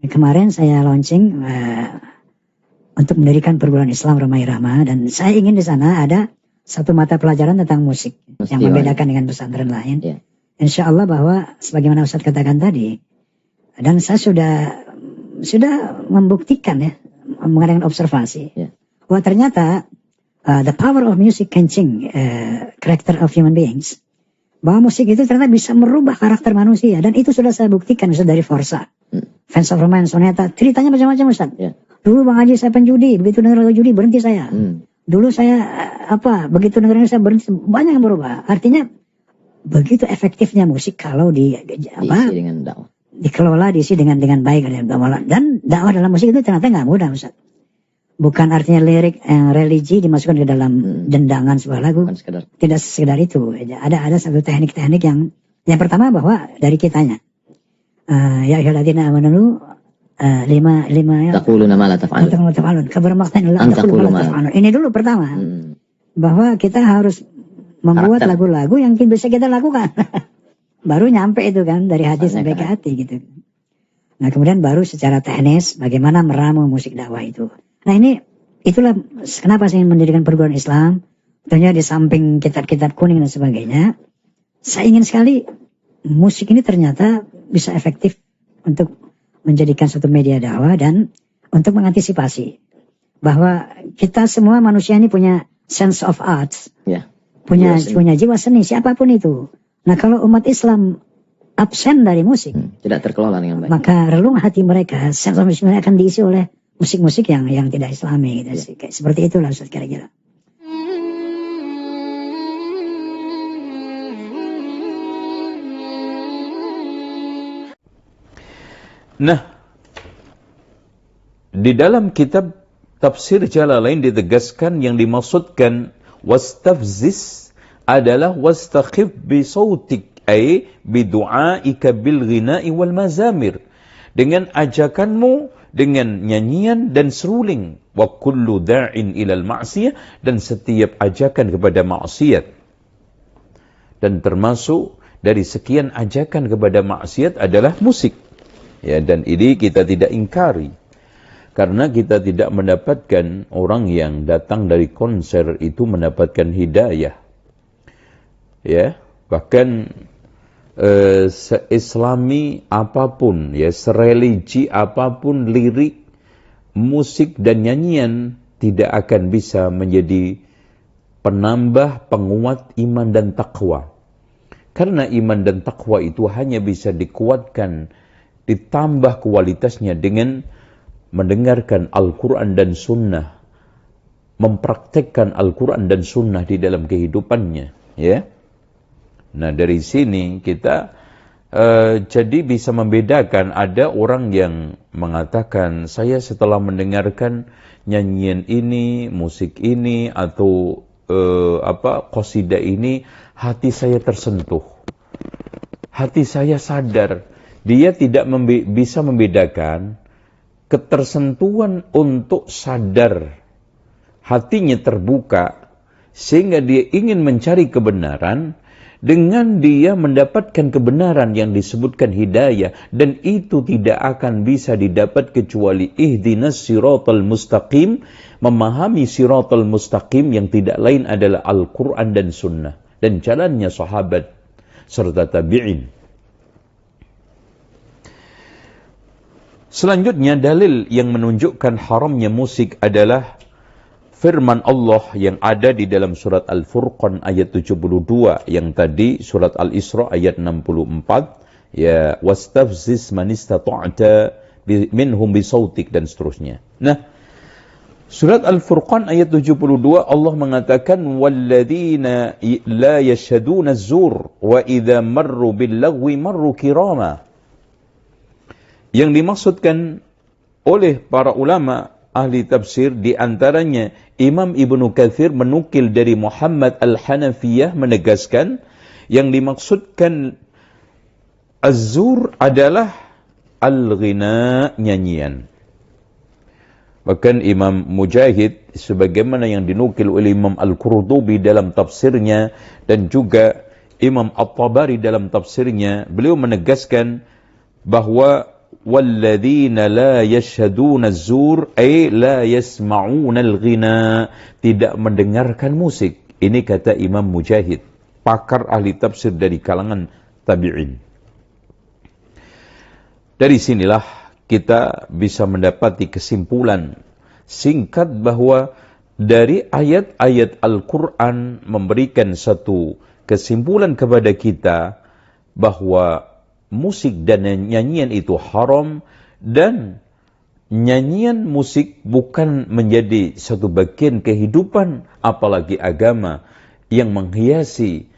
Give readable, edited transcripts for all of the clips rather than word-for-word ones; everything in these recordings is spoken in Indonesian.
Kemarin saya launching untuk mendirikan perguruan Islam Ramai Rahma, dan saya ingin di sana ada satu mata pelajaran tentang musik yang membedakan dengan pesantren lain. Yeah. Insya Allah bahwa sebagaimana Ustaz katakan tadi, dan saya sudah membuktikan ya, mengadakan observasi, bahwa ternyata the power of music can change character of human beings. Bahwa musik itu ternyata bisa merubah karakter manusia, dan itu sudah saya buktikan Ustaz dari Forza, Fans of Romance, Sonata, ceritanya macam-macam Ustaz. Dulu Bang Haji saya penjudi, begitu dengar lagu judi berhenti saya. Dulu saya begitu dengar saya berhenti, banyak yang berubah. Artinya begitu efektifnya musik kalau dikelola, diisi dengan baik, dan dakwah dalam musik itu ternyata nggak mudah Ustaz. Bukan artinya lirik religi dimasukkan ke dalam dendangan sebuah lagu. Tidak sekedar itu. Ada satu teknik-teknik yang pertama bahwa dari kitanya. Ya ayyuhalladzina amanu lima ya. Taquluna ma la taf'alun. Kabar maqtan la taqulu ma la taf'alun. Ini dulu pertama. Bahwa kita harus membuat lagu-lagu yang bisa kita lakukan. Baru nyampe itu kan dari hati sampai ke hati gitu. Nah, kemudian baru secara teknis bagaimana meramu musik dakwah itu. Nah, itulah kenapa saya ingin mendirikan perguruan Islam. Tentunya di samping kitab-kitab kuning dan sebagainya, saya ingin sekali musik ini ternyata bisa efektif untuk menjadikan suatu media dakwah dan untuk mengantisipasi bahwa kita semua manusia ini punya sense of arts, punya jiwa seni siapapun itu. Nah, kalau umat Islam absen dari musik, tidak terkelola dengan baik, maka relung hati mereka, sense of music akan diisi oleh musik-musik yang tidak Islami gitu sih. Kayak seperti itulah Ustaz kira-kira. Nah, di dalam kitab Tafsir Jalalain ditegaskan yang dimaksudkan wastafziz adalah wastakhif bi sautik ay bi du'aika bil ghina'i wal mazamir, dengan ajakanmu dengan nyanyian dan seruling, wa kullu da'in ilal ma'siyah, dan setiap ajakan kepada maksiat. Dan termasuk dari sekian ajakan kepada maksiat adalah musik. Ya, dan ini kita tidak ingkari. Karena kita tidak mendapatkan orang yang datang dari konser itu mendapatkan hidayah. Ya, bahkan se-Islami apapun, ya, sereligi apapun, lirik, musik dan nyanyian tidak akan bisa menjadi penambah, penguat iman dan takwa. Karena iman dan takwa itu hanya bisa dikuatkan, ditambah kualitasnya dengan mendengarkan Al-Quran dan Sunnah, mempraktekkan Al-Quran dan Sunnah di dalam kehidupannya, ya. Nah, dari sini kita jadi bisa membedakan. Ada orang yang mengatakan, saya setelah mendengarkan nyanyian ini, musik ini, atau qasidah ini, hati saya tersentuh. Hati saya sadar. Dia tidak bisa membedakan ketersentuhan untuk sadar. Hatinya terbuka, sehingga dia ingin mencari kebenaran. Dengan dia mendapatkan kebenaran yang disebutkan hidayah, dan itu tidak akan bisa didapat kecuali ihdinas siratal mustaqim, memahami siratal mustaqim yang tidak lain adalah Al-Quran dan Sunnah, dan jalannya sahabat serta tabi'in. Selanjutnya, dalil yang menunjukkan haramnya musik adalah firman Allah yang ada di dalam surat Al-Furqan ayat 72, yang tadi surat Al-Isra ayat 64, ya, wastafziz man istata'ta minhum bisautik, dan seterusnya. Nah, surat Al-Furqan ayat 72 Allah mengatakan walladzina la yashhaduna az-zur wa idza marru bil lagwi marru kirama. Yang dimaksudkan oleh para ulama ahli tafsir, di antaranya Imam Ibnu Katsir menukil dari Muhammad Al-Hanafiyah menegaskan yang dimaksudkan az-zur adalah al-ghina, nyanyian. Bahkan Imam Mujahid, sebagaimana yang dinukil oleh Imam Al-Qurtubi dalam tafsirnya, dan juga Imam At-Tabari dalam tafsirnya, beliau menegaskan bahwa walladzina la yashhaduna az-zur ay la yasma'una al-ghina, tidak mendengarkan musik. Ini kata Imam Mujahid, pakar ahli tafsir dari kalangan tabi'in. Dari sinilah kita bisa mendapati kesimpulan singkat bahwa dari ayat-ayat Al-Quran memberikan satu kesimpulan kepada kita bahwa musik dan nyanyian itu haram, dan nyanyian musik bukan menjadi satu bagian kehidupan apalagi agama yang menghiasi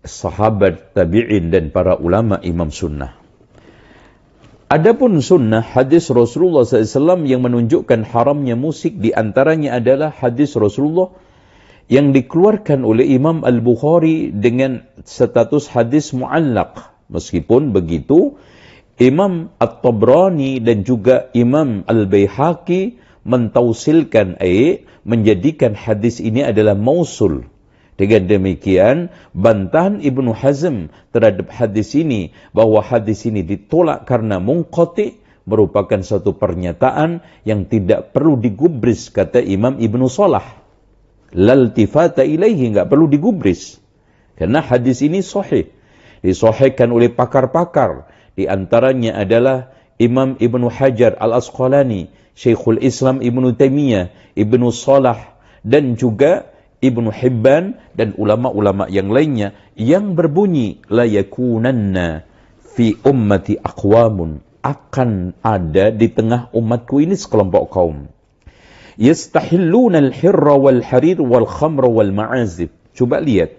sahabat tabi'in dan para ulama imam sunnah. Adapun sunnah, hadis Rasulullah SAW yang menunjukkan haramnya musik, diantaranya adalah hadis Rasulullah yang dikeluarkan oleh Imam Al-Bukhari dengan status hadis mu'allaq. Meskipun begitu, Imam At-Tabrani dan juga Imam Al-Baihaqi mentausilkan, menjadikan hadis ini adalah mausul. Dengan demikian, bantahan Ibnu Hazm terhadap hadis ini, bahwa hadis ini ditolak karena munqati, merupakan satu pernyataan yang tidak perlu digubris, kata Imam Ibnu Salah. Laltifata ilaihi, enggak perlu digubris. Karena hadis ini sahih. Disahihkan oleh pakar-pakar. Di antaranya adalah Imam Ibnu Hajar Al-Asqalani, Syekhul Islam Ibnu Taimiyah, Ibnu Salah, dan juga Ibnu Hibban dan ulama-ulama yang lainnya, yang berbunyi la yakunanna fi ummati aqwamun, akan ada di tengah umatku ini sekelompok kaum yastahilluna al-hirra wal harir wal khamra wal ma'azib. Coba lihat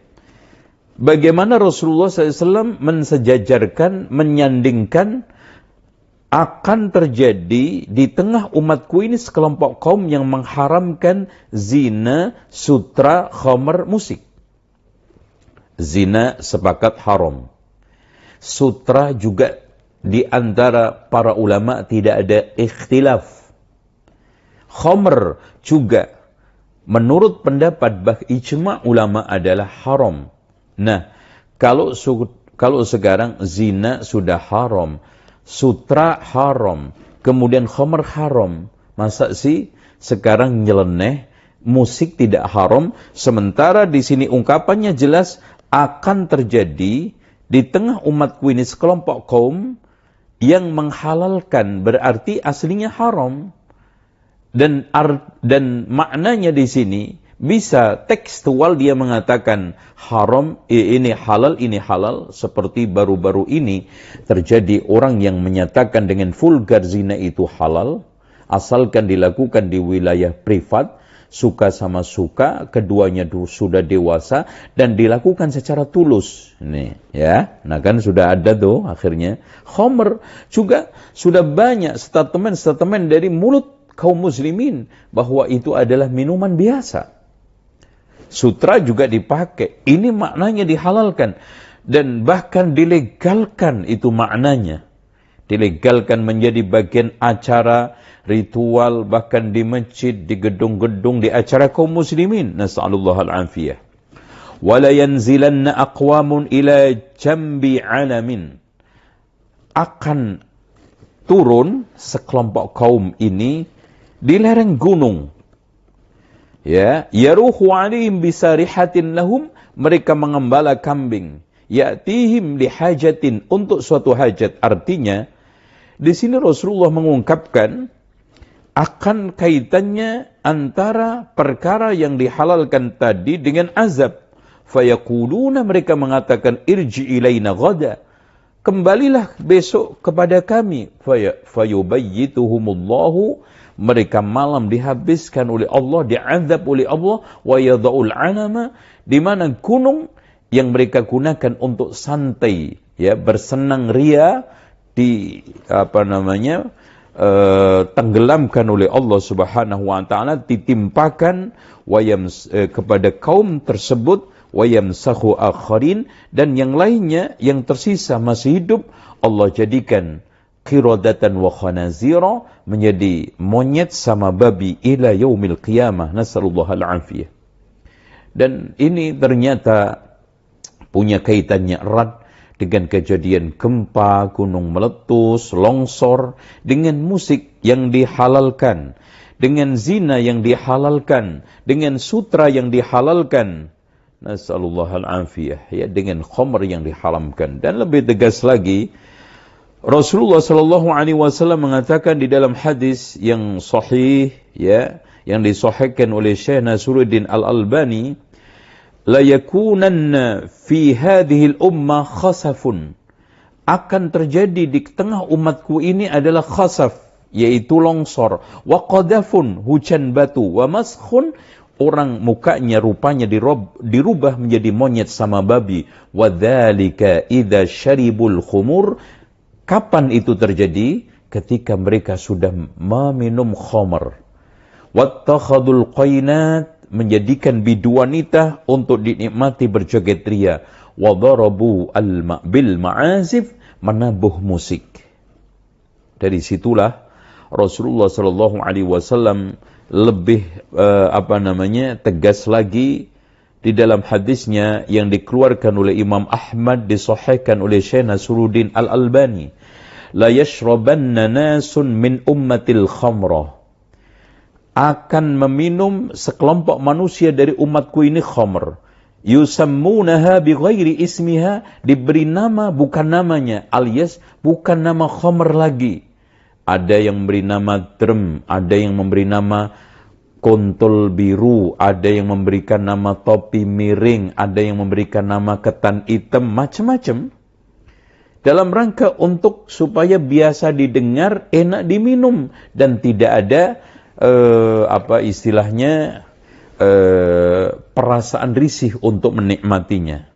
bagaimana Rasulullah SAW mensejajarkan, menyandingkan akan terjadi di tengah umatku ini sekelompok kaum yang mengharamkan zina, sutra, khamr, musik. Zina sepakat haram. Sutra juga di antara para ulama tidak ada ikhtilaf. Khamr juga menurut pendapat ijma' ulama adalah haram. Nah, kalau sekarang zina sudah haram, sutra haram, kemudian khamr haram, masa sih sekarang nyeleneh musik tidak haram, sementara di sini ungkapannya jelas akan terjadi di tengah umatku ini sekelompok kaum yang menghalalkan, berarti aslinya haram. Dan maknanya di sini bisa tekstual, dia mengatakan haram, ini halal, seperti baru-baru ini terjadi orang yang menyatakan dengan vulgar zina itu halal, asalkan dilakukan di wilayah privat, suka sama suka, keduanya sudah dewasa, dan dilakukan secara tulus. Nih, ya, nah kan sudah ada tuh akhirnya. Khamr juga sudah banyak statement dari mulut kaum muslimin bahwa itu adalah minuman biasa. Sutra juga dipakai. Ini maknanya dihalalkan. Dan bahkan dilegalkan itu maknanya. Dilegalkan menjadi bagian acara, ritual, bahkan di masjid, di gedung-gedung, di acara kaum muslimin. Nas'alullah al-afiyah. Wala yanzilanna aqwamun ila jambi alamin. Akan turun sekelompok kaum ini di lereng gunung. Ya, yaruhu alaihim bisarihatin lahum, mereka mengembala kambing. Ya'tihim lihajatin, untuk suatu hajat. Artinya, di sini Rasulullah mengungkapkan akan kaitannya antara perkara yang dihalalkan tadi dengan azab. Fayaquluna, mereka mengatakan, irji ilaina ghada, kembalilah besok kepada kami. Fayubayyituhumullahu, mereka malam dihabiskan oleh Allah, diazab oleh Allah. Wa yadha'ul anama, di mana gunung yang mereka gunakan untuk santai, ya, bersenang ria, tenggelamkan oleh Allah Subhanahu wa taala, ditimpakan kepada kaum tersebut, wa yamsahu akharin, dan yang lainnya yang tersisa masih hidup Allah jadikan qiradatan wa khanazira, menjadi monyet sama babi ila yaumil qiyamah. Nasallallahu al-afiyah. Dan ini ternyata punya kaitannya erat dengan kejadian gempa, gunung meletus, longsor, dengan musik yang dihalalkan, dengan zina yang dihalalkan, dengan sutra yang dihalalkan. Nas'alullah al-afiyah, ya, dengan khamr yang diharamkan. Dan lebih tegas lagi, Rasulullah sallallahu alaihi wasallam mengatakan di dalam hadis yang sahih, ya, yang disahihkan oleh Syekh Nasruddin Al-Albani, la yakunanna fi hadhihi al-ummah khasafun. Akan terjadi di tengah umatku ini adalah khasaf, yaitu longsor, wa qadafun, hujan batu, wa maskhun, orang mukanya rupanya dirubah menjadi monyet sama babi. Wa dzalika idza syaribul khumur. Kapan itu terjadi? Ketika mereka sudah meminum khamr. Wattakhadul qainat, menjadikan bidu wanita untuk dinikmati berjoget ria. Wa darabu bil ma'azif, menabuh musik. Dari situlah Rasulullah sallallahu alaihi wasallam lebih tegas lagi di dalam hadisnya yang dikeluarkan oleh Imam Ahmad, disahihkan oleh Syekh Nasruddin Al-Albani, la yashrabanna nasun min ummatil khamrah, akan meminum sekelompok manusia dari umatku ini khamr, yusammunaha bighairi ismiha, diberi nama bukan namanya, alias bukan nama khamr lagi. Ada yang memberi nama drum, ada yang memberi nama kontol biru, ada yang memberikan nama topi miring, ada yang memberikan nama ketan hitam, macam-macam. Dalam rangka untuk supaya biasa didengar, enak diminum, dan tidak ada perasaan risih untuk menikmatinya.